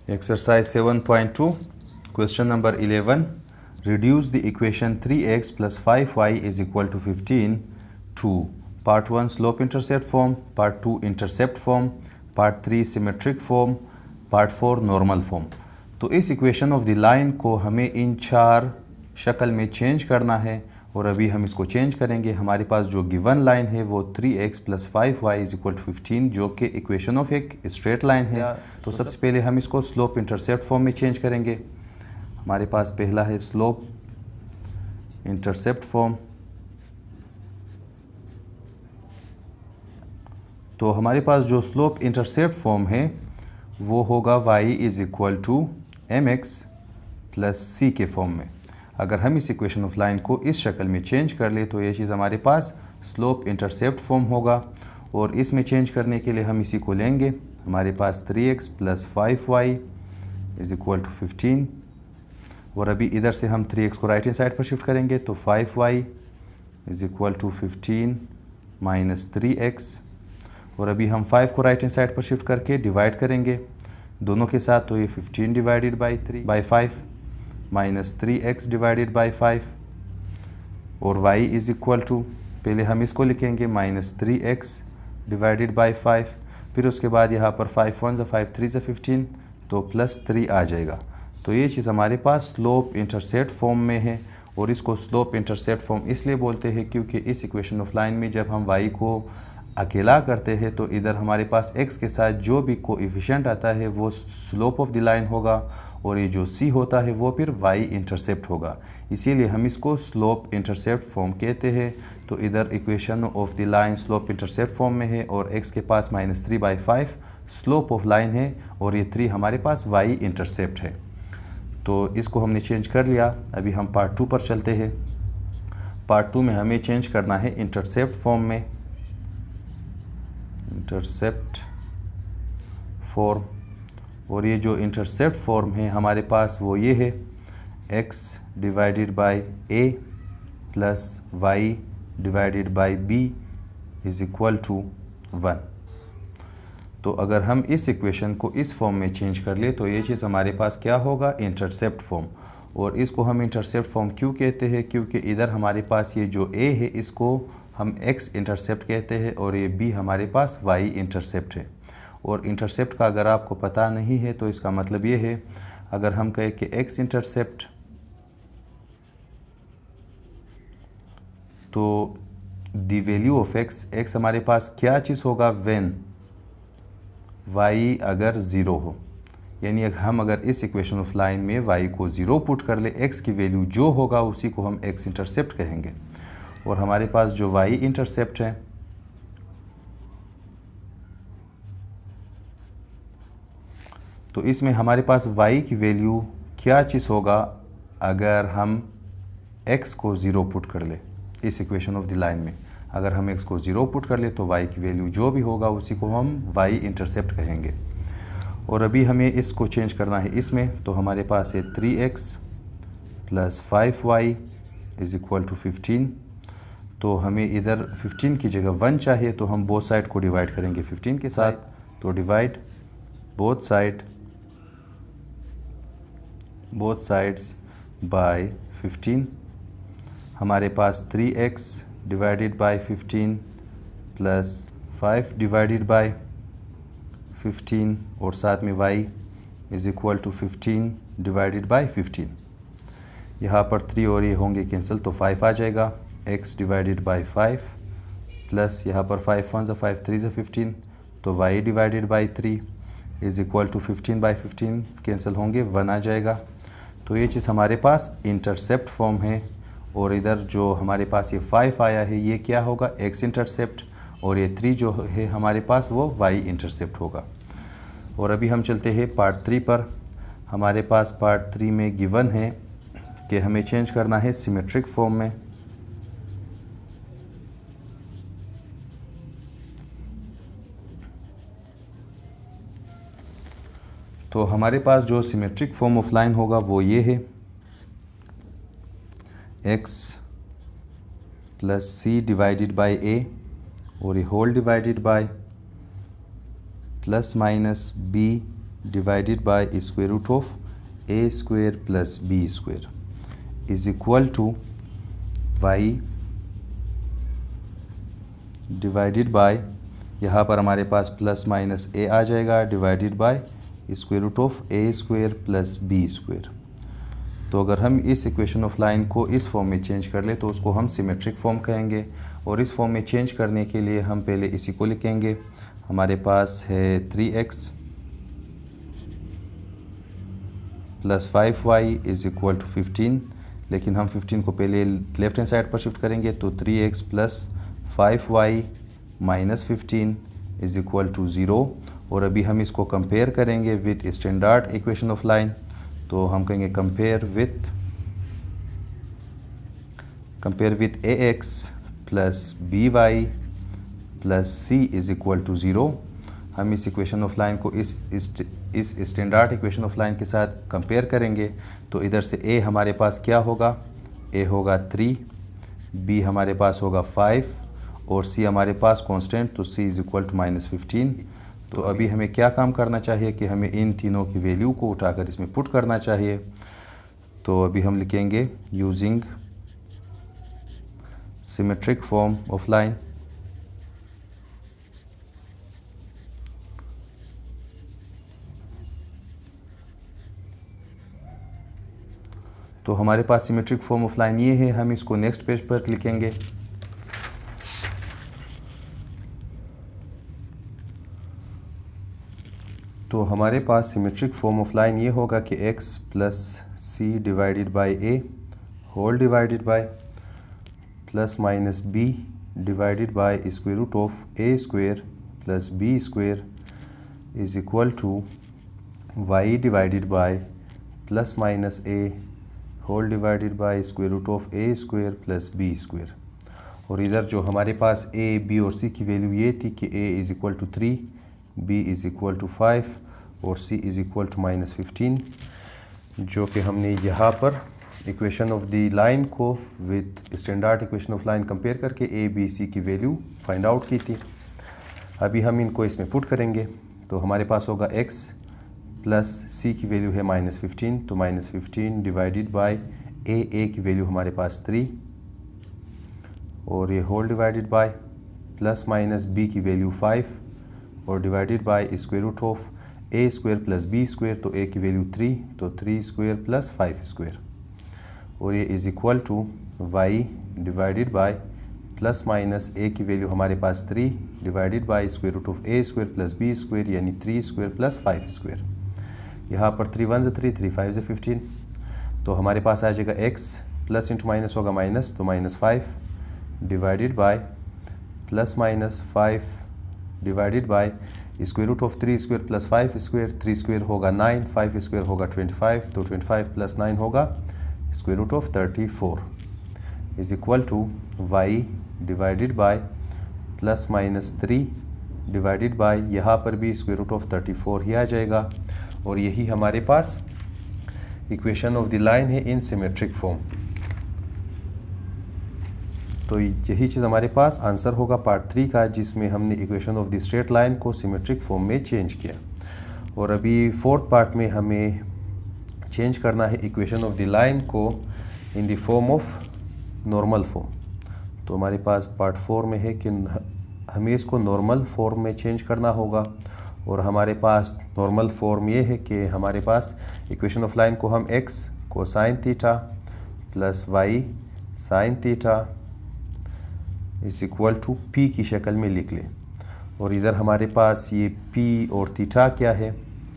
Exercise 7.2, question number 11. Reduce the equation 3x plus 5y is equal to 15 to part 1 slope intercept form, part 2 intercept form, part 3 symmetric form, part 4 normal form. तो इस equation of the line को हमें इन चार शक्ल में change करना है और अभी हम इसको चेंज करेंगे। हमारे पास जो गिवन लाइन है वो 3x plus 5y is equal to 15 जो कि इक्वेशन ऑफ एक स्ट्रेट लाइन है। तो सबसे पहले हम इसको स्लोप इंटरसेप्ट फॉर्म में चेंज करेंगे। हमारे पास पहला है स्लोप इंटरसेप्ट फॉर्म। तो हमारे पास जो स्लोप इंटरसेप्ट फॉर्म है वो होगा y is equal to mx plus c के फॉर्म में। अगर हम इस इक्वेशन ऑफ लाइन को इस शक्ल में चेंज कर ले तो ये चीज़ हमारे पास स्लोप इंटरसेप्ट फॉर्म होगा और इसमें चेंज करने के लिए हम इसी को लेंगे। हमारे पास 3x plus 5y is equal to 15 और अभी इधर से हम 3x को राइट हैंड साइड पर शिफ्ट करेंगे तो 5y is equal to 15 minus 3x और अभी हम 5 को राइट हैंड साइड पर शिफ्ट करके डिवाइड करेंगे दोनों के साथ। तो ये 15 divided by 5 minus 3x divided by 5 और y इज इक्वल टू, पहले हम इसको लिखेंगे माइनस 3x डिवाइडेड बाई 5, फिर उसके बाद यहाँ पर 5 1 5 3 15 तो प्लस 3 आ जाएगा। तो ये चीज़ हमारे पास स्लोप इंटरसेप्ट फॉर्म में है और इसको स्लोप इंटरसेप्ट फॉर्म इसलिए बोलते हैं क्योंकि इस इक्वेशन ऑफ लाइन में जब हम y को अकेला करते हैं तो इधर हमारे पास x के साथ जो भी कोएफिशिएंट आता है वो स्लोप ऑफ द लाइन होगा और ये जो c होता है वो फिर y इंटरसेप्ट होगा, इसीलिए हम इसको स्लोप इंटरसेप्ट फॉर्म कहते हैं। तो इधर equation of the line slope intercept form में है और x के पास -3/5 स्लोप ऑफ लाइन है और ये 3 हमारे पास y इंटरसेप्ट है। तो इसको हमने चेंज कर लिया। अभी हम पार्ट 2 पर चलते हैं। पार्ट 2 में हमें चेंज करना है इंटरसेप्ट फॉर्म में, इंटरसेप्ट फॉर्म। और ये जो इंटरसेप्ट फॉर्म है हमारे पास वो ये है x डिवाइडेड बाई a प्लस y divided by b is equal to 1। तो अगर हम इस इक्वेशन को इस फॉर्म में चेंज कर ले तो ये चीज़ हमारे पास क्या होगा, इंटरसेप्ट फॉर्म। और इसको हम इंटरसेप्ट फॉर्म क्यों कहते हैं, क्योंकि इधर हमारे पास ये जो a है इसको हम x इंटरसेप्ट कहते हैं और ये b हमारे पास y इंटरसेप्ट है। और इंटरसेप्ट का अगर आपको पता नहीं है तो इसका मतलब ये है, अगर हम कहें कि x इंटरसेप्ट तो द वैल्यू ऑफ x हमारे पास क्या चीज़ होगा व्हेन y अगर 0 हो, यानी अगर इस इक्वेशन ऑफ लाइन में y को 0 पुट कर ले, x की वैल्यू जो होगा उसी को हम x इंटरसेप्ट कहेंगे। और हमारे पास जो y इंटरसेप्ट है तो इसमें हमारे पास y की वैल्यू क्या चीज़ होगा अगर हम x को 0 पुट कर ले इस इक्वेशन ऑफ द लाइन में। अगर हम x को 0 पुट कर ले तो y की वैल्यू जो भी होगा उसी को हम y इंटरसेप्ट कहेंगे। और अभी हमें इसको चेंज करना है इसमें, तो हमारे पास है 3x plus 5y is equal to 15। तो हमें इधर 15 की जगह 1 चाहिए तो हम बोथ साइड को डिवाइड करेंगे 15 के साथ। तो डिवाइड बोथ साइड्स बाय 15। हमारे पास 3x divided by 15 plus 5 divided by 15 और साथ में y is equal to 15 divided by 15। यहाँ पर 3 और ये होंगे कैंसिल तो 5 आ जाएगा। x डिवाइडेड बाई 5 प्लस यहाँ पर 5 1 5 3 15 तो y divided by 3 is equal to 15/15 cancel होंगे 1 आ जाएगा। तो ये चीज़ हमारे पास इंटरसेप्ट फॉर्म है। और इधर जो हमारे पास ये 5 आया है ये क्या होगा, x इंटरसेप्ट, और ये 3 जो है हमारे पास वो y इंटरसेप्ट होगा। और अभी हम चलते हैं पार्ट 3 पर। हमारे पास पार्ट 3 में गिवन है कि हमें चेंज करना है सिमेट्रिक फॉर्म में। तो हमारे पास जो सिमेट्रिक फॉर्म ऑफ लाइन होगा वो ये है x plus c divided by a और ये whole divided by plus minus b divided by square root of A square plus B square is equal to Y divided by, यहाँ पर हमारे पास प्लस माइनस ए आ जाएगा, divided by square root of A square plus B square. तो अगर हम इस इक्वेशन ऑफ लाइन को इस फॉर्म में चेंज कर ले तो उसको हम सिमेट्रिक फॉर्म कहेंगे। और इस फॉर्म में चेंज करने के लिए हम पहले इसी को लिखेंगे। हमारे पास है 3x plus 5y is equal to 15, लेकिन हम 15 को पहले लेफ्ट हैंड साइड पर शिफ्ट करेंगे तो 3x plus 5y minus 15 is equal to 0। और अभी हम इसको कंपेयर करेंगे with standard equation of line. तो हम कहेंगे compare with ax plus by plus c is equal to 0। हम इस इक्वेशन ऑफ लाइन को इस स्टैंडर्ड इक्वेशन ऑफ लाइन के साथ कंपेयर करेंगे। तो इधर से a हमारे पास क्या होगा, a होगा 3, b हमारे पास होगा 5 और c हमारे पास कांस्टेंट, तो c is equal to minus 15। तो अभी हमें क्या काम करना चाहिए कि हमें इन तीनों की वैल्यू को उठाकर इसमें पुट करना चाहिए। तो अभी हम लिखेंगे using symmetric form of line. तो हमारे पास सिमेट्रिक फॉर्म ऑफ लाइन ये है, हम इसको नेक्स्ट पेज पर लिखेंगे। तो हमारे पास सिमेट्रिक फॉर्म ऑफ लाइन ये होगा कि x plus c divided by a whole divided by plus minus b divided by square root of A square plus B square is equal to y divided by plus minus a whole divided by square root of A square plus B square. और इधर जो हमारे पास a, b और c की value ये थी कि a is equal to 3, b is equal to 5 और c is equal to minus 15, जो कि हमने यहाँ पर इक्वेशन ऑफ द लाइन को with standard equation of line compare करके a, b, c की वैल्यू फाइंड आउट की थी। अभी हम इनको इसमें पुट करेंगे तो हमारे पास होगा x प्लस c की वैल्यू है माइनस 15, तो माइनस 15 डिवाइडेड बाय a की वैल्यू हमारे पास 3 और ये whole divided by plus minus b की वैल्यू 5 और divided by square root of A square plus B square, तो a की वैल्यू 3, तो 3 स्क्वायर प्लस 5 स्क्वायर और ये is equal to y divided by plus minus a की value हमारे पास 3 divided by square root of A square plus B square यानी 3 square plus 5 square. यहाँ पर 3 1 3, 3 5 15, तो हमारे पास आ जाएगा x प्लस इंटू माइनस होगा माइनस, तो minus 5 divided by plus minus 5 divided by square root of 3 square plus 5 square, 3 square होगा 9, 5 स्क्वायर होगा 25, तो 25 प्लस 9 होगा square root of 34 is equal to y divided by plus minus 3 divided by यहाँ पर भी square root of 34 ही आ जाएगा। और यही हमारे पास इक्वेशन ऑफ द लाइन है इन सिमेट्रिक फॉर्म। तो यही चीज़ हमारे पास आंसर होगा पार्ट 3 का, जिसमें हमने equation of the straight line को सिमेट्रिक फॉर्म में चेंज किया। और अभी फोर्थ पार्ट में हमें चेंज करना है इक्वेशन ऑफ द लाइन को in the form of normal form. तो हमारे पास पार्ट 4 में है कि हमें इसको नॉर्मल फॉर्म में चेंज करना होगा। और हमारे पास नॉर्मल फॉर्म ये है कि हमारे पास इक्वेशन ऑफ लाइन को हम x cosine theta plus y sine theta is equal to p की शक्ल में लिख लें। और इधर हमारे पास ये p और थीटा क्या है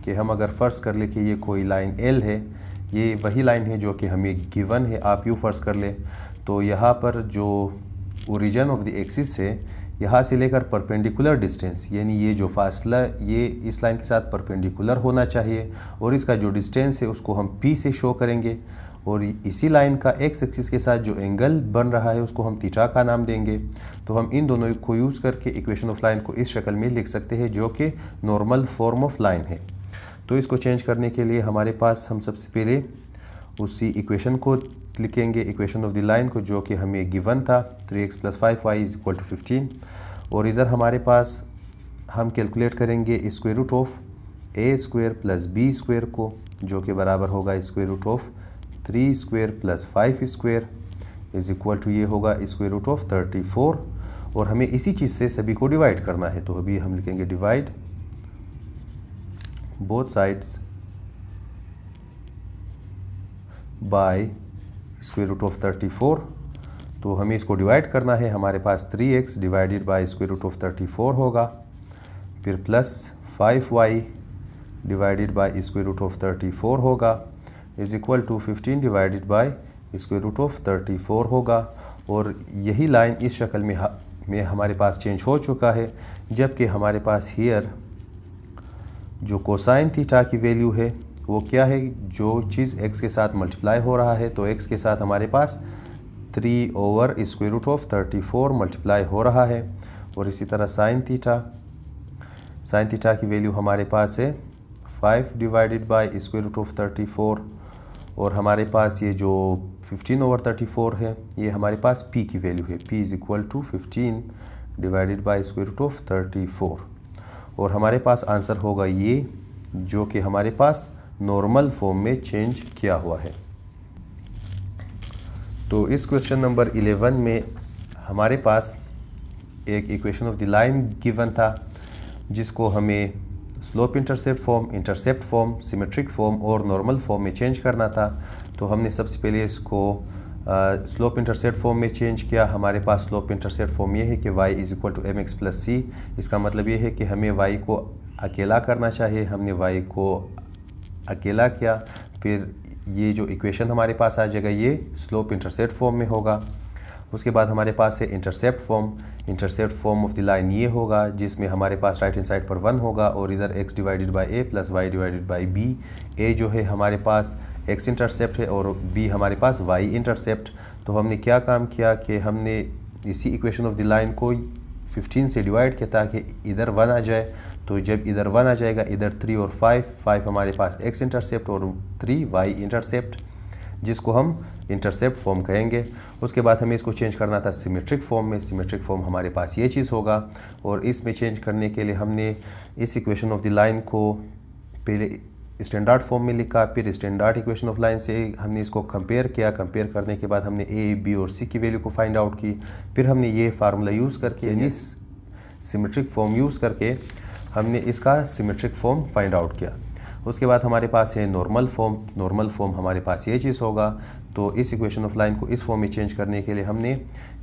कि हम अगर फ़र्ज़ कर ले कि ये कोई लाइन l है, ये वही लाइन है जो कि हमें गिवन है, आप यूँ फ़र्ज़ कर लें। तो यहाँ पर जो ओरिजिन ऑफ द एक्सिस है, यहाँ से लेकर परपेंडिकुलर डिस्टेंस यानी ये जो फासला ये इस लाइन के साथ परपेंडिकुलर होना चाहिए और इसका जो डिस्टेंस है उसको हम p से शो करेंगे। और इसी लाइन का x एक्सिस के साथ जो एंगल बन रहा है उसको हम थीटा का नाम देंगे। तो हम इन दोनों को यूज़ करके इक्वेशन ऑफ लाइन को इस शक्ल में लिख सकते हैं जो कि नॉर्मल फॉर्म ऑफ लाइन है। तो इसको चेंज करने के लिए हमारे पास हम सबसे पहले उसी इक्वेशन को लिखेंगे, इक्वेशन ऑफ द लाइन को, जो कि हमें गिवन था 3x plus 5y is equal to 15। और इधर हमारे पास हम कैलकुलेट करेंगे square root of A square plus B square को, जो कि बराबर होगा square root of 3 square plus 5 square is equal to ये होगा स्क्वायर रूट ऑफ 34। और हमें इसी चीज़ से सभी को डिवाइड करना है, तो अभी हम लिखेंगे divide both sides by square root of 34। तो हमें इसको डिवाइड करना है, हमारे पास 3x divided by square root of 34 होगा, फिर plus 5y divided by square root of 34 होगा is equal to 15 divided by square root of 34 होगा। और यही लाइन इस शक्ल में हमारे पास चेंज हो चुका है, जबकि हमारे पास हियर जो कोसाइन थीटा की वैल्यू है वो क्या है, जो चीज़ x के साथ मल्टीप्लाई हो रहा है, तो x के साथ हमारे पास 3 over square root of 34 multiply हो रहा है। और इसी तरह साइन थीटा की वैल्यू हमारे पास है 5 divided by square root of 34। और हमारे पास ये जो 15 ओवर 34 है, ये हमारे पास p की वैल्यू है, p is equal to 15 divided by square root of 34। और हमारे पास आंसर होगा ये, जो कि हमारे पास नॉर्मल फॉर्म में चेंज किया हुआ है। तो इस क्वेश्चन नंबर 11 में हमारे पास एक equation of the line given था, जिसको हमें slope intercept form, symmetric form और नॉर्मल फॉर्म में चेंज करना था। तो हमने सबसे पहले इसको स्लोप इंटरसेप्ट फॉर्म में चेंज किया। हमारे पास स्लोप इंटरसेप्ट फॉर्म ये है कि y is equal to mx plus C. इसका मतलब ये है कि हमें y को अकेला करना चाहिए, हमने y को अकेला किया, फिर ये जो इक्वेशन हमारे पास आ जाएगा ये स्लोप इंटरसेप्ट फॉर्म में होगा। उसके बाद हमारे पास है intercept form of the line ये होगा, जिसमें हमारे पास राइट हैंड साइड पर 1 होगा और इधर x डिवाइडेड बाय a प्लस y divided bye b। a जो है हमारे पास x इंटरसेप्ट है और b हमारे पास y इंटरसेप्ट। तो हमने क्या काम किया कि हमने इसी इक्वेशन ऑफ द लाइन को 15 से डिवाइड किया ताकि इधर 1 आ जाए। तो जब इधर 1 आ जाएगा, इधर 3 और 5 हमारे पास x इंटरसेप्ट और 3 y इंटरसेप्ट, जिसको हम इंटरसेप्ट फॉर्म कहेंगे। उसके बाद हमें इसको चेंज करना था सिमेट्रिक फॉर्म में। सिमेट्रिक फॉर्म हमारे पास ये चीज़ होगा, और इसमें चेंज करने के लिए हमने इस इक्वेशन ऑफ द लाइन को पहले स्टैंडर्ड फॉर्म में लिखा, फिर स्टैंडर्ड इक्वेशन ऑफ लाइन से हमने इसको कंपेयर किया। कंपेयर करने के बाद हमने a, b और c की वैल्यू को फाइंड आउट की। फिर हमने ये फार्मूला यूज़ करके, यानी सिमेट्रिक फॉर्म यूज़ करके हमने इसका सिमेट्रिक फॉर्म फाइंड आउट किया। उसके बाद हमारे पास है नॉर्मल फॉर्म हमारे पास ये चीज़ होगा। तो इस इक्वेशन ऑफ लाइन को इस फॉर्म में चेंज करने के लिए हमने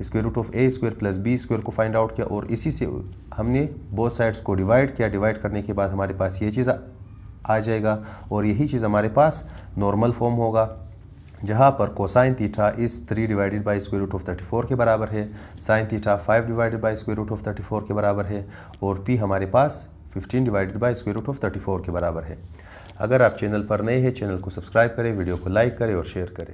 square root of a square plus b square को फाइंड आउट किया, और इसी से हमने बोथ साइड्स को डिवाइड किया। डिवाइड करने के बाद हमारे पास ये चीज़ आ जाएगा, और यही चीज़ हमारे पास नॉर्मल फॉर्म होगा, जहाँ पर कोसाइन थीटा इस 3 divided by square root of 34 के बराबर है, sine theta 5 divided by square root of 34 के बराबर है, और p हमारे पास 15 divided by square root of 34 के बराबर है। अगर आप चैनल पर नए हैं, चैनल को सब्सक्राइब करें, वीडियो को लाइक करें और शेयर करें।